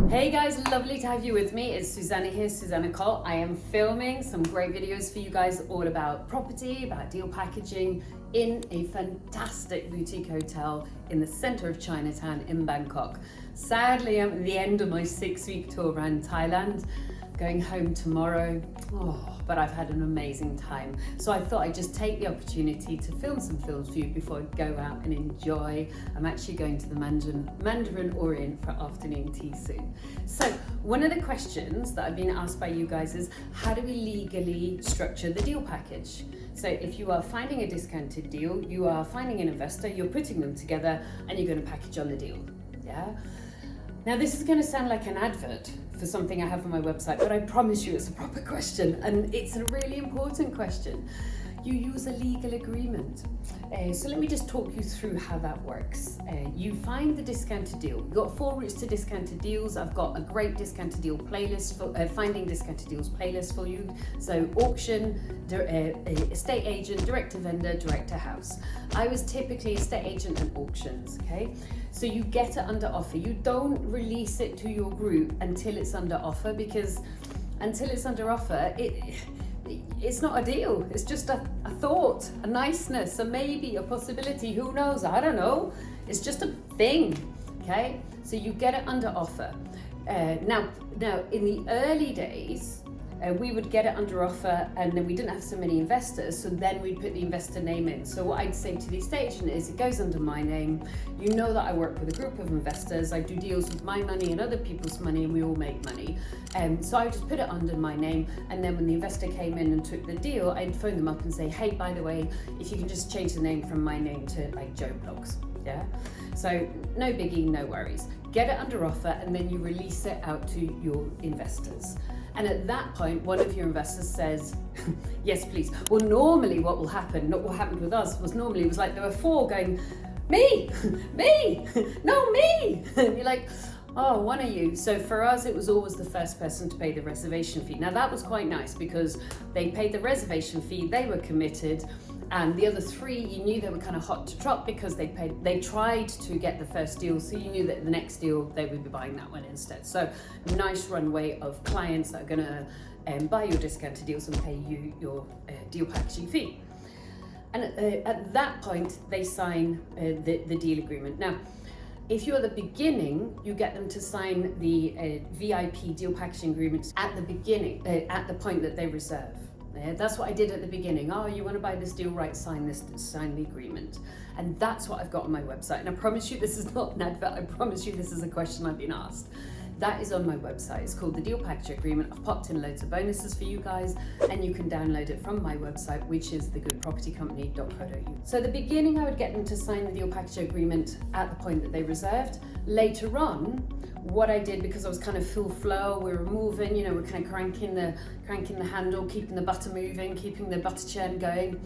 Hey guys, lovely to have you with me. It's Susannah here, Susannah Cole. I am filming some great videos for you guys all about property, about deal packaging in a fantastic boutique hotel in the center of Chinatown in Bangkok. Sadly, I'm at the end of my 6-week tour around Thailand. Going home tomorrow, but I've had an amazing time. So I thought I'd just take the opportunity to film some films for you before I go out and enjoy. I'm actually going to the Mandarin Orient for afternoon tea soon. So one of the questions that I've been asked by you guys is, how do we legally structure the deal package? So if you are finding a discounted deal, you are finding an investor, you're putting them together and you're going to package on the deal, yeah? Now this is going to sound like an advert for something I have on my website, but I promise you it's a proper question, and it's a really important question. You use a legal agreement. So let me just talk you through how that works. You find the discounted deal. You've got 4 routes to discounted deals. I've got a great discounted deal playlist, for finding discounted deals playlist for you. So auction, estate agent, direct to vendor, direct to house. I was typically estate agent and auctions, okay? So you get it under offer. You don't release it to your group until it's under offer, because until it's under offer, it's not a deal. It's just a thought, a niceness, a maybe, a possibility. Who knows? I don't know. It's just a thing, okay? So you get it under offer. Now, in the early days, we would get it under offer, and then we didn't have so many investors, so then we'd put the investor name in. So what I'd say to the estate agent is, it goes under my name. You know that I work with a group of investors. I do deals with my money and other people's money, and we all make money. So I just put it under my name, and then when the investor came in and took the deal, I'd phone them up and say, hey, by the way, if you can just change the name from my name to like Joe Blogs, yeah? So no biggie, no worries. Get it under offer, and then you release it out to your investors. And at that point, one of your investors says, yes, please. Well, normally what will happen, not what happened with us, was normally it was like there were 4 going, me, no, me. And you're like, oh, one of you. So for us, it was always the first person to pay the reservation fee. Now that was quite nice because they paid the reservation fee, they were committed, and the other 3, you knew they were kind of hot to trot because they tried to get the first deal, so you knew that the next deal they would be buying that one instead. So nice runway of clients that are going to buy your discounted deals and pay you your deal packaging fee. And at that point, they sign the deal agreement. Now, if you're at the beginning, you get them to sign the VIP deal packaging agreements at the beginning, at the point that they reserve. Yeah, that's what I did at the beginning. Oh, you want to buy this deal, right? Sign the agreement. And that's what I've got on my website. And I promise you, this is not an advert. I promise you, this is a question I've been asked. That is on my website. It's called the Deal Package Agreement. I've popped in loads of bonuses for you guys, and you can download it from my website, which is thegoodpropertycompany.co.uk. So at the beginning, I would get them to sign the Deal Package Agreement at the point that they reserved. Later on, what I did, because I was kind of full flow, we were moving, you know, we're kind of cranking the handle, keeping the butter moving, keeping the butter churn going.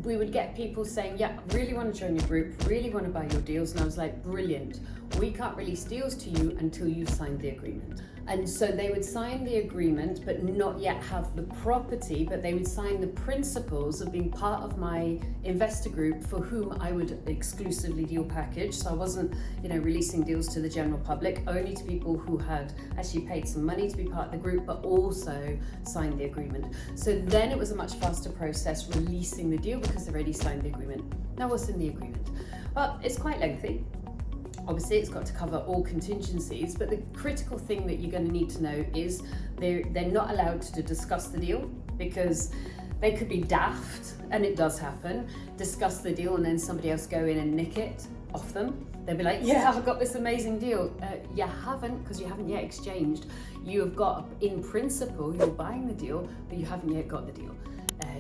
We would get people saying, yeah, really want to join your group, really want to buy your deals. And I was like, brilliant. We can't release deals to you until you sign the agreement. And so they would sign the agreement, but not yet have the property, but they would sign the principles of being part of my investor group for whom I would exclusively deal package. So I wasn't, you know, releasing deals to the general public, only to people who had actually paid some money to be part of the group, but also signed the agreement. So then it was a much faster process releasing the deal because they already signed the agreement. Now what's in the agreement? Well, it's quite lengthy. Obviously, it's got to cover all contingencies, but the critical thing that you're going to need to know is they're not allowed to discuss the deal, because they could be daft, and it does happen, discuss the deal and then somebody else go in and nick it off them. They'll be like, yeah, I've got this amazing deal. You haven't, because you haven't yet exchanged. You have got, in principle, you're buying the deal, but you haven't yet got the deal.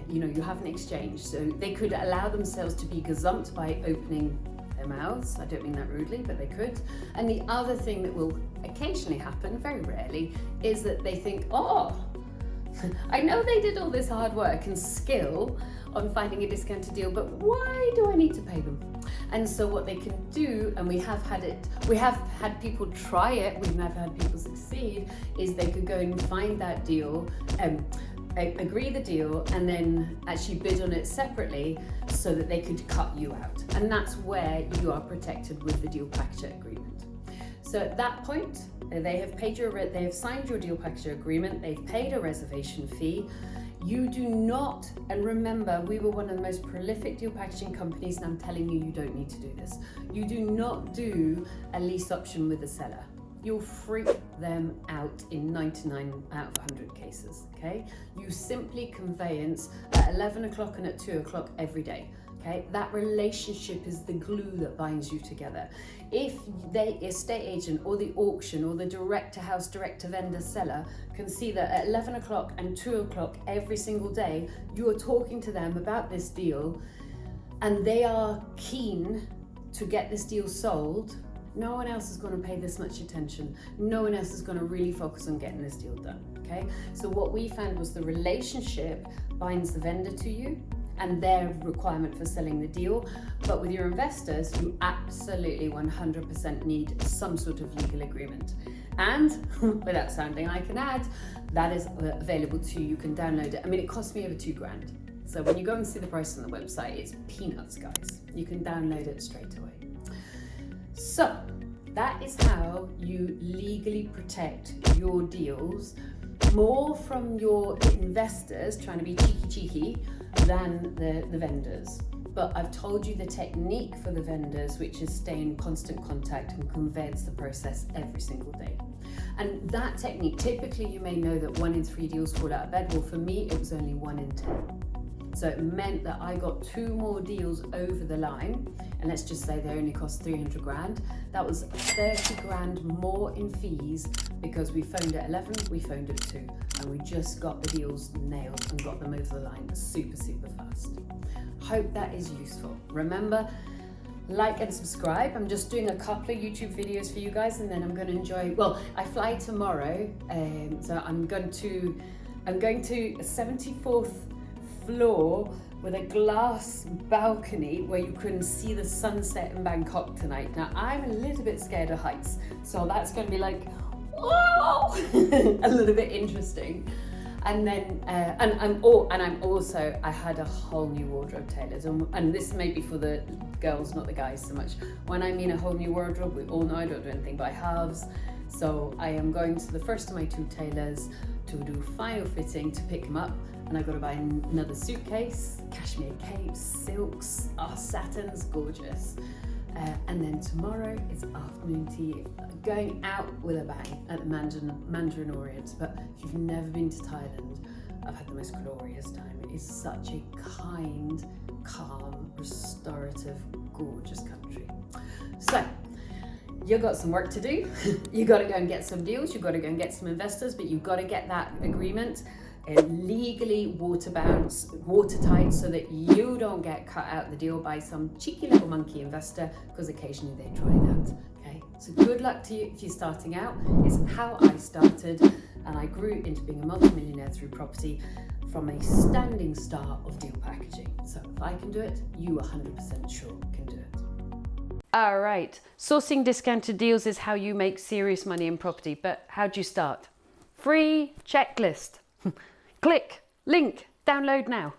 You know, you haven't exchanged. So they could allow themselves to be gazumped by opening their mouths. I don't mean that rudely, but they could. And the other thing that will occasionally happen, very rarely, is that they think, oh, I know they did all this hard work and skill on finding a discounted deal, but why do I need to pay them? And so what they can do, and we have had people try it, we've never had people succeed, is they could go and find that deal, agree the deal, and then actually bid on it separately so that they could cut you out. And that's where you are protected with the deal package agreement. So at that point, they have signed your deal package agreement, they've paid a reservation fee. You do not, and remember, we were one of the most prolific deal packaging companies, and I'm telling you, you don't need to do this. You do not do a lease option with the seller. You'll freak them out in 99 out of 100 cases, okay? You simply conveyance at 11 o'clock and at 2 o'clock every day. Okay, that relationship is the glue that binds you together. If the estate agent or the auction or the direct-to-house, direct-to-vendor seller can see that at 11 o'clock and 2 o'clock every single day, you are talking to them about this deal and they are keen to get this deal sold, no one else is going to pay this much attention. No one else is going to really focus on getting this deal done, okay? So what we found was the relationship binds the vendor to you and their requirement for selling the deal. But with your investors, you absolutely 100% need some sort of legal agreement. And without sounding like an ad, that is available to you. You can download it. I mean, it cost me over £2,000. So when you go and see the price on the website, it's peanuts, guys. You can download it straight away. So that is how you legally protect your deals, more from your investors trying to be cheeky than the vendors. But I've told you the technique for the vendors, which is stay in constant contact and converse the process every single day. And that technique, typically you may know that 1 in 3 deals fall out of bed. Well, for me, it was only 1 in 10. So it meant that I got 2 more deals over the line, and let's just say they only cost 300 grand. That was 30 grand more in fees because we phoned at 11, we phoned at 2, and we just got the deals nailed and got them over the line super fast. Hope that is useful. Remember, like and subscribe. I'm just doing a couple of YouTube videos for you guys, and then I'm going to enjoy. Well, I fly tomorrow, so I'm going to a 74th floor with a glass balcony where you can see the sunset in Bangkok tonight. Now, I'm a little bit scared of heights, so that's going to be like, whoa, a little bit interesting. And then, I had a whole new wardrobe tailored, and this may be for the girls, not the guys so much. When I mean a whole new wardrobe, we all know I don't do anything by halves. So I am going to the first of my 2 tailors to do final fitting to pick them up. And I've got to buy another suitcase, cashmere capes, silks, satins, gorgeous. And then tomorrow is afternoon tea, going out with a bang at the Mandarin Orient. But if you've never been to Thailand, I've had the most glorious time. It is such a kind, calm, restorative, gorgeous country. So, you've got some work to do. You've got to go and get some deals. You've got to go and get some investors, but you've got to get that agreement legally watertight so that you don't get cut out of the deal by some cheeky little monkey investor, because occasionally they try that. Okay, so good luck to you if you're starting out. It's how I started, and I grew into being a multimillionaire through property from a standing start of deal packaging. So if I can do it, you 100% sure can do it. All right, sourcing discounted deals is how you make serious money in property, but how do you start? Free checklist. Click, link, download now.